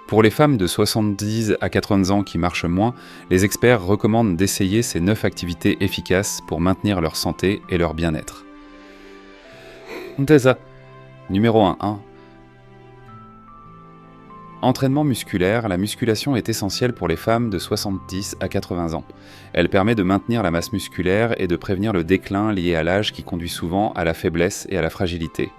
Pour les femmes de 70 à 80 ans qui marchent moins, les experts recommandent d'essayer ces 9 activités efficaces pour maintenir leur santé et leur bien-être. Numéro 1. Entraînement musculaire. La musculation est essentielle pour les femmes de 70 à 80 ans. Elle permet de maintenir la masse musculaire et de prévenir le déclin lié à l'âge qui conduit souvent à la faiblesse et à la fragilité.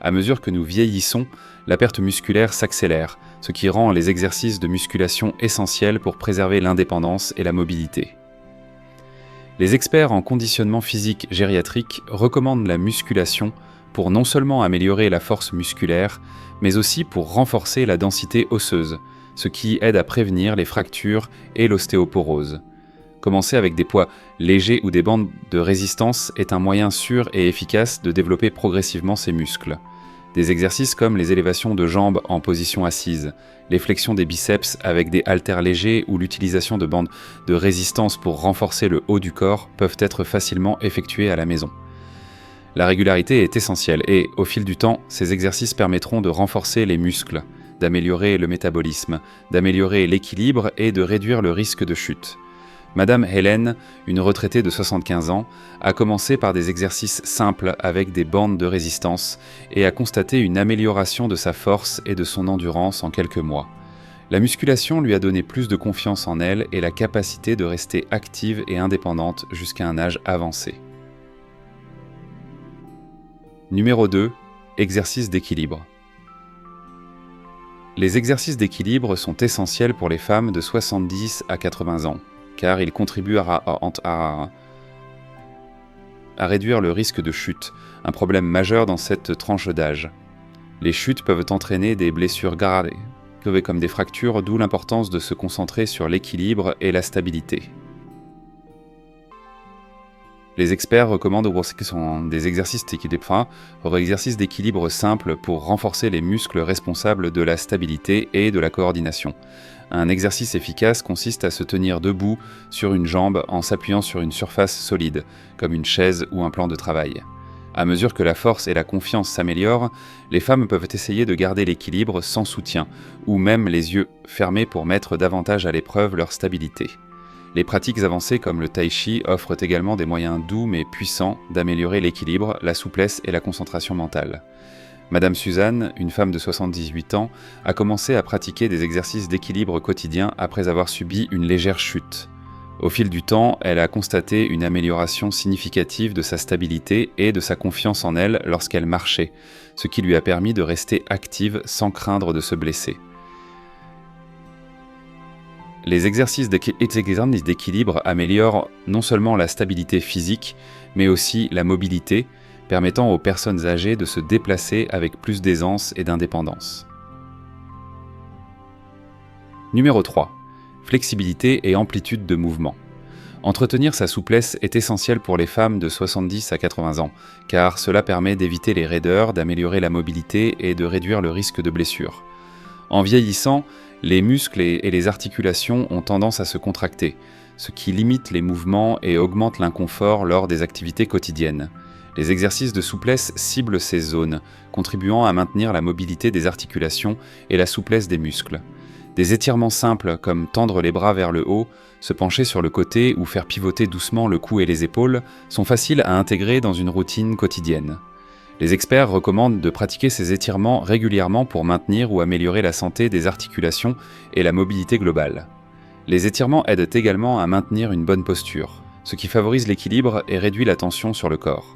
À mesure que nous vieillissons, la perte musculaire s'accélère, ce qui rend les exercices de musculation essentiels pour préserver l'indépendance et la mobilité. Les experts en conditionnement physique gériatrique recommandent la musculation pour non seulement améliorer la force musculaire, mais aussi pour renforcer la densité osseuse, ce qui aide à prévenir les fractures et l'ostéoporose. Commencer avec des poids légers ou des bandes de résistance est un moyen sûr et efficace de développer progressivement ses muscles. Des exercices comme les élévations de jambes en position assise, les flexions des biceps avec des haltères légers ou l'utilisation de bandes de résistance pour renforcer le haut du corps peuvent être facilement effectués à la maison. La régularité est essentielle et, au fil du temps, ces exercices permettront de renforcer les muscles, d'améliorer le métabolisme, d'améliorer l'équilibre et de réduire le risque de chute. Madame Hélène, une retraitée de 75 ans, a commencé par des exercices simples avec des bandes de résistance et a constaté une amélioration de sa force et de son endurance en quelques mois. La musculation lui a donné plus de confiance en elle et la capacité de rester active et indépendante jusqu'à un âge avancé. Numéro 2. Exercices d'équilibre. Les exercices d'équilibre sont essentiels pour les femmes de 70 à 80 ans, car ils contribuent à réduire le risque de chute, un problème majeur dans cette tranche d'âge. Les chutes peuvent entraîner des blessures graves, comme des fractures, d'où l'importance de se concentrer sur l'équilibre et la stabilité. Les experts recommandent des exercices d'équilibre simples pour renforcer les muscles responsables de la stabilité et de la coordination. Un exercice efficace consiste à se tenir debout sur une jambe en s'appuyant sur une surface solide, comme une chaise ou un plan de travail. À mesure que la force et la confiance s'améliorent, les femmes peuvent essayer de garder l'équilibre sans soutien, ou même les yeux fermés pour mettre davantage à l'épreuve leur stabilité. Les pratiques avancées comme le tai chi offrent également des moyens doux mais puissants d'améliorer l'équilibre, la souplesse et la concentration mentale. Madame Suzanne, une femme de 78 ans, a commencé à pratiquer des exercices d'équilibre quotidien après avoir subi une légère chute. Au fil du temps, elle a constaté une amélioration significative de sa stabilité et de sa confiance en elle lorsqu'elle marchait, ce qui lui a permis de rester active sans craindre de se blesser. Les exercices d'équilibre améliorent non seulement la stabilité physique, mais aussi la mobilité, permettant aux personnes âgées de se déplacer avec plus d'aisance et d'indépendance. Numéro 3. Flexibilité et amplitude de mouvement. Entretenir sa souplesse est essentiel pour les femmes de 70 à 80 ans, car cela permet d'éviter les raideurs, d'améliorer la mobilité et de réduire le risque de blessure. En vieillissant, les muscles et les articulations ont tendance à se contracter, ce qui limite les mouvements et augmente l'inconfort lors des activités quotidiennes. Les exercices de souplesse ciblent ces zones, contribuant à maintenir la mobilité des articulations et la souplesse des muscles. Des étirements simples comme tendre les bras vers le haut, se pencher sur le côté ou faire pivoter doucement le cou et les épaules sont faciles à intégrer dans une routine quotidienne. Les experts recommandent de pratiquer ces étirements régulièrement pour maintenir ou améliorer la santé des articulations et la mobilité globale. Les étirements aident également à maintenir une bonne posture, ce qui favorise l'équilibre et réduit la tension sur le corps.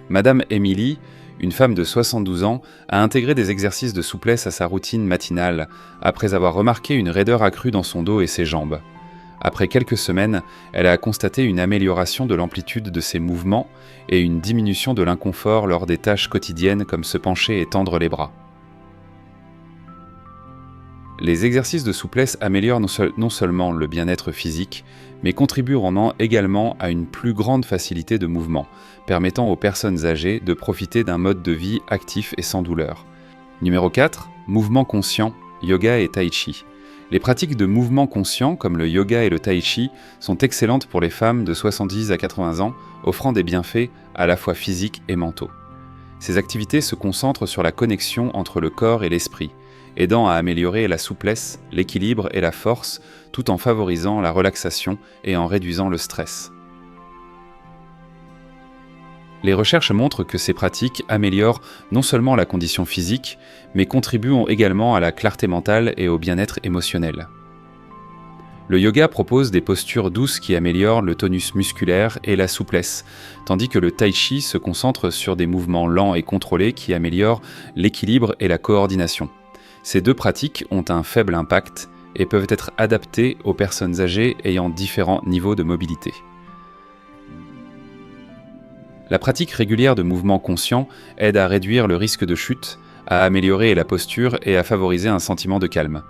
Madame Émilie, une femme de 72 ans, a intégré des exercices de souplesse à sa routine matinale, après avoir remarqué une raideur accrue dans son dos et ses jambes. Après quelques semaines, elle a constaté une amélioration de l'amplitude de ses mouvements et une diminution de l'inconfort lors des tâches quotidiennes comme se pencher et tendre les bras. Les exercices de souplesse améliorent non seulement le bien-être physique, mais contribueront également à une plus grande facilité de mouvement, permettant aux personnes âgées de profiter d'un mode de vie actif et sans douleur. Numéro 4. Mouvement conscient, yoga et tai chi. Les pratiques de mouvement conscient, comme le yoga et le tai chi, sont excellentes pour les femmes de 70 à 80 ans, offrant des bienfaits à la fois physiques et mentaux. Ces activités se concentrent sur la connexion entre le corps et l'esprit, aidant à améliorer la souplesse, l'équilibre et la force, tout en favorisant la relaxation et en réduisant le stress. Les recherches montrent que ces pratiques améliorent non seulement la condition physique, mais contribuent également à la clarté mentale et au bien-être émotionnel. Le yoga propose des postures douces qui améliorent le tonus musculaire et la souplesse, tandis que le tai chi se concentre sur des mouvements lents et contrôlés qui améliorent l'équilibre et la coordination. Ces deux pratiques ont un faible impact et peuvent être adaptées aux personnes âgées ayant différents niveaux de mobilité. La pratique régulière de mouvements conscients aide à réduire le risque de chute, à améliorer la posture et à favoriser un sentiment de calme.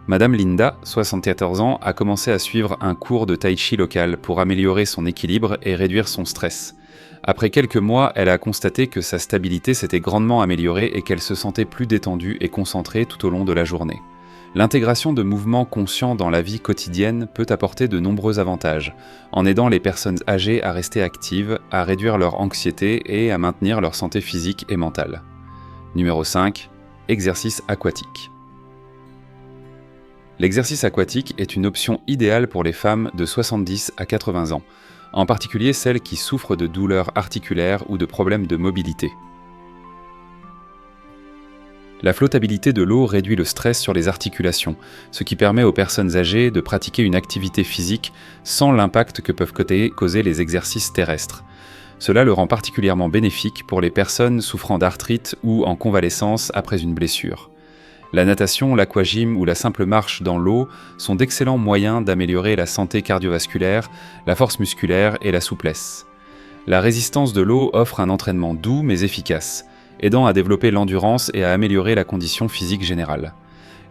Madame Linda, 74 ans, a commencé à suivre un cours de tai chi local pour améliorer son équilibre et réduire son stress. Après quelques mois, elle a constaté que sa stabilité s'était grandement améliorée et qu'elle se sentait plus détendue et concentrée tout au long de la journée. L'intégration de mouvements conscients dans la vie quotidienne peut apporter de nombreux avantages, en aidant les personnes âgées à rester actives, à réduire leur anxiété et à maintenir leur santé physique et mentale. Numéro 5. Exercice aquatique. L'exercice aquatique est une option idéale pour les femmes de 70 à 80 ans, en particulier celles qui souffrent de douleurs articulaires ou de problèmes de mobilité. La flottabilité de l'eau réduit le stress sur les articulations, ce qui permet aux personnes âgées de pratiquer une activité physique sans l'impact que peuvent causer les exercices terrestres. Cela le rend particulièrement bénéfique pour les personnes souffrant d'arthrite ou en convalescence après une blessure. La natation, l'aquagym ou la simple marche dans l'eau sont d'excellents moyens d'améliorer la santé cardiovasculaire, la force musculaire et la souplesse. La résistance de l'eau offre un entraînement doux mais efficace, aidant à développer l'endurance et à améliorer la condition physique générale.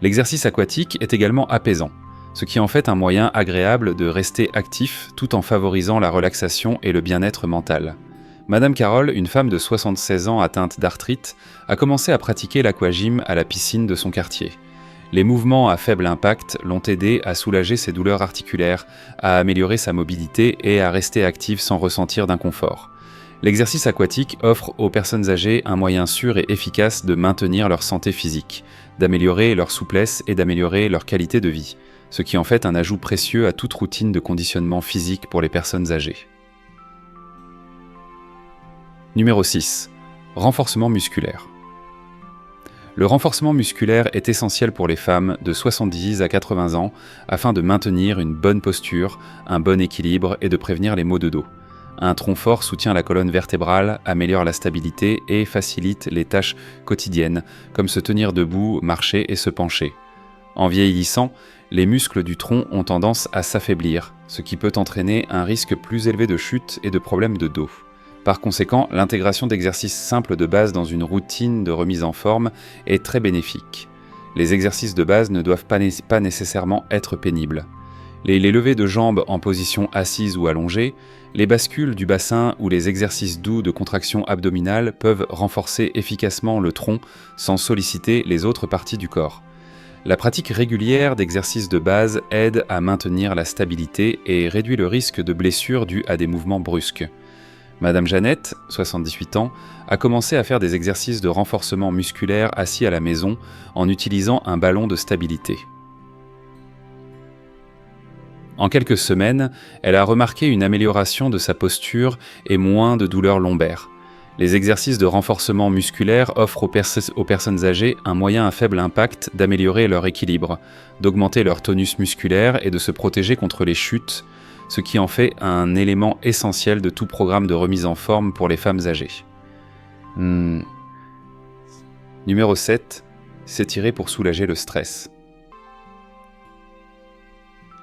L'exercice aquatique est également apaisant, ce qui en fait un moyen agréable de rester actif tout en favorisant la relaxation et le bien-être mental. Madame Carole, une femme de 76 ans atteinte d'arthrite, a commencé à pratiquer l'aquagym à la piscine de son quartier. Les mouvements à faible impact l'ont aidée à soulager ses douleurs articulaires, à améliorer sa mobilité et à rester active sans ressentir d'inconfort. L'exercice aquatique offre aux personnes âgées un moyen sûr et efficace de maintenir leur santé physique, d'améliorer leur souplesse et d'améliorer leur qualité de vie, ce qui en fait un ajout précieux à toute routine de conditionnement physique pour les personnes âgées. Numéro 6. Renforcement musculaire. Le renforcement musculaire est essentiel pour les femmes de 70 à 80 ans afin de maintenir une bonne posture, un bon équilibre et de prévenir les maux de dos. Un tronc fort soutient la colonne vertébrale, améliore la stabilité et facilite les tâches quotidiennes, comme se tenir debout, marcher et se pencher. En vieillissant, les muscles du tronc ont tendance à s'affaiblir, ce qui peut entraîner un risque plus élevé de chute et de problèmes de dos. Par conséquent, l'intégration d'exercices simples de base dans une routine de remise en forme est très bénéfique. Les exercices de base ne doivent pas nécessairement être pénibles. Les levées de jambes en position assise ou allongée, les bascules du bassin ou les exercices doux de contraction abdominale peuvent renforcer efficacement le tronc sans solliciter les autres parties du corps. La pratique régulière d'exercices de base aide à maintenir la stabilité et réduit le risque de blessures dues à des mouvements brusques. Madame Jeannette, 78 ans, a commencé à faire des exercices de renforcement musculaire assis à la maison en utilisant un ballon de stabilité. En quelques semaines, elle a remarqué une amélioration de sa posture et moins de douleurs lombaires. Les exercices de renforcement musculaire offrent aux personnes âgées un moyen à faible impact d'améliorer leur équilibre, d'augmenter leur tonus musculaire et de se protéger contre les chutes, ce qui en fait un élément essentiel de tout programme de remise en forme pour les femmes âgées. Numéro 7. S'étirer pour soulager le stress.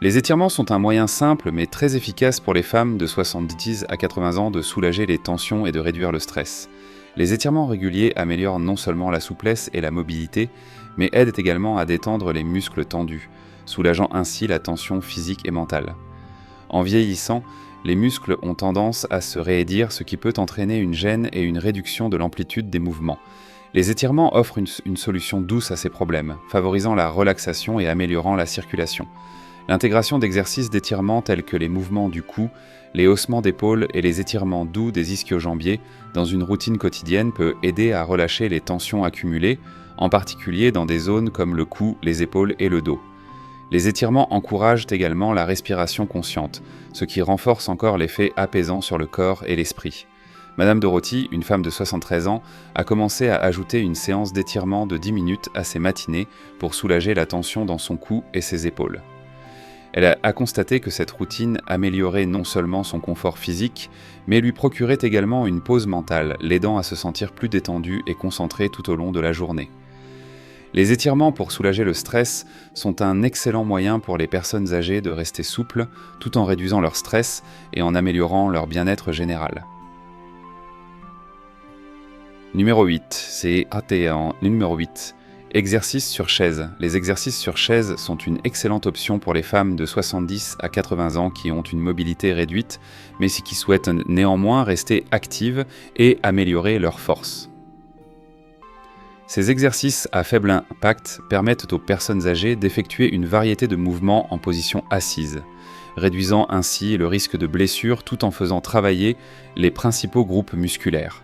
Les étirements sont un moyen simple mais très efficace pour les femmes de 70 à 80 ans de soulager les tensions et de réduire le stress. Les étirements réguliers améliorent non seulement la souplesse et la mobilité, mais aident également à détendre les muscles tendus, soulageant ainsi la tension physique et mentale. En vieillissant, les muscles ont tendance à se raidir, ce qui peut entraîner une gêne et une réduction de l'amplitude des mouvements. Les étirements offrent une solution douce à ces problèmes, favorisant la relaxation et améliorant la circulation. L'intégration d'exercices d'étirement tels que les mouvements du cou, les haussements d'épaules et les étirements doux des ischio-jambiers dans une routine quotidienne peut aider à relâcher les tensions accumulées en particulier dans des zones comme le cou, les épaules et le dos. Les étirements encouragent également la respiration consciente, ce qui renforce encore l'effet apaisant sur le corps et l'esprit. Madame Dorothy, une femme de 73 ans, a commencé à ajouter une séance d'étirement de 10 minutes à ses matinées pour soulager la tension dans son cou et ses épaules. Elle a constaté que cette routine améliorait non seulement son confort physique, mais lui procurait également une pause mentale, l'aidant à se sentir plus détendu et concentré tout au long de la journée. Les étirements pour soulager le stress sont un excellent moyen pour les personnes âgées de rester souples tout en réduisant leur stress et en améliorant leur bien-être général. Numéro 8, c'est numéro 8. Exercices sur chaise. Les exercices sur chaise sont une excellente option pour les femmes de 70 à 80 ans qui ont une mobilité réduite, mais qui souhaitent néanmoins rester actives et améliorer leur force. Ces exercices à faible impact permettent aux personnes âgées d'effectuer une variété de mouvements en position assise, réduisant ainsi le risque de blessure tout en faisant travailler les principaux groupes musculaires.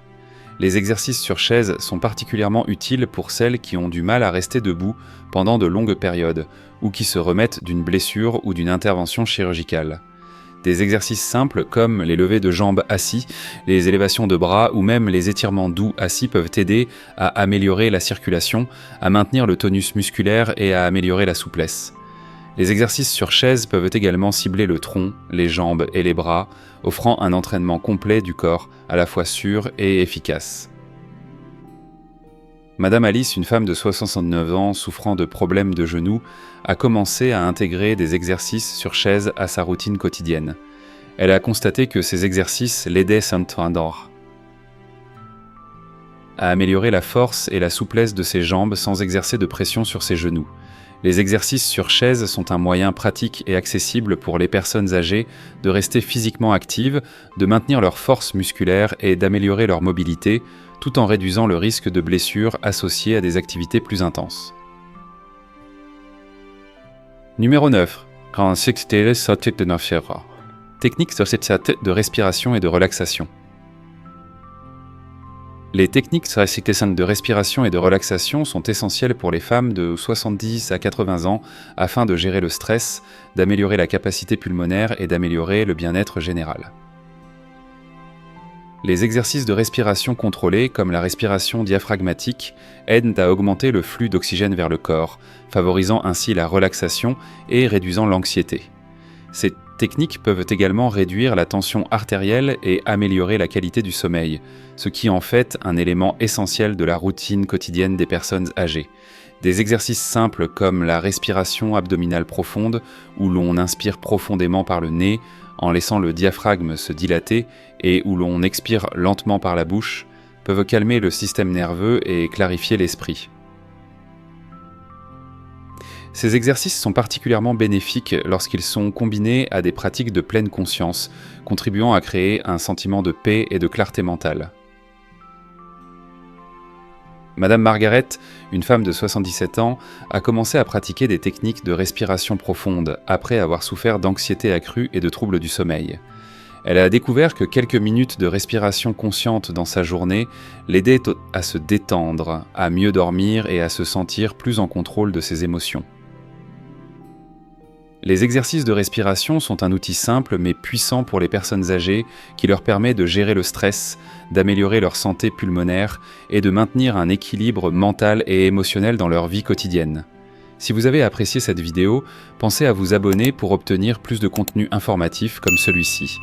Les exercices sur chaise sont particulièrement utiles pour celles qui ont du mal à rester debout pendant de longues périodes ou qui se remettent d'une blessure ou d'une intervention chirurgicale. Des exercices simples comme les levées de jambes assis, les élévations de bras ou même les étirements doux assis peuvent aider à améliorer la circulation, à maintenir le tonus musculaire et à améliorer la souplesse. Les exercices sur chaise peuvent également cibler le tronc, les jambes et les bras, offrant un entraînement complet du corps, à la fois sûr et efficace. Madame Alice, une femme de 69 ans souffrant de problèmes de genoux, a commencé à intégrer des exercices sur chaise à sa routine quotidienne. Elle a constaté que ces exercices l'aidaient à améliorer la force et la souplesse de ses jambes sans exercer de pression sur ses genoux. Les exercices sur chaise sont un moyen pratique et accessible pour les personnes âgées de rester physiquement actives, de maintenir leur force musculaire et d'améliorer leur mobilité, tout en réduisant le risque de blessures associées à des activités plus intenses. Numéro 9. Techniques de respiration et de relaxation. Les techniques de respiration et de relaxation sont essentielles pour les femmes de 70 à 80 ans afin de gérer le stress, d'améliorer la capacité pulmonaire et d'améliorer le bien-être général. Les exercices de respiration contrôlés, comme la respiration diaphragmatique, aident à augmenter le flux d'oxygène vers le corps, favorisant ainsi la relaxation et réduisant l'anxiété. Ces techniques peuvent également réduire la tension artérielle et améliorer la qualité du sommeil, ce qui en fait un élément essentiel de la routine quotidienne des personnes âgées. Des exercices simples comme la respiration abdominale profonde, où l'on inspire profondément par le nez, en laissant le diaphragme se dilater, et où l'on expire lentement par la bouche, peuvent calmer le système nerveux et clarifier l'esprit. Ces exercices sont particulièrement bénéfiques lorsqu'ils sont combinés à des pratiques de pleine conscience, contribuant à créer un sentiment de paix et de clarté mentale. Madame Margaret, une femme de 77 ans, a commencé à pratiquer des techniques de respiration profonde après avoir souffert d'anxiété accrue et de troubles du sommeil. Elle a découvert que quelques minutes de respiration consciente dans sa journée l'aidaient à se détendre, à mieux dormir et à se sentir plus en contrôle de ses émotions. Les exercices de respiration sont un outil simple mais puissant pour les personnes âgées qui leur permet de gérer le stress, d'améliorer leur santé pulmonaire et de maintenir un équilibre mental et émotionnel dans leur vie quotidienne. Si vous avez apprécié cette vidéo, pensez à vous abonner pour obtenir plus de contenu informatif comme celui-ci.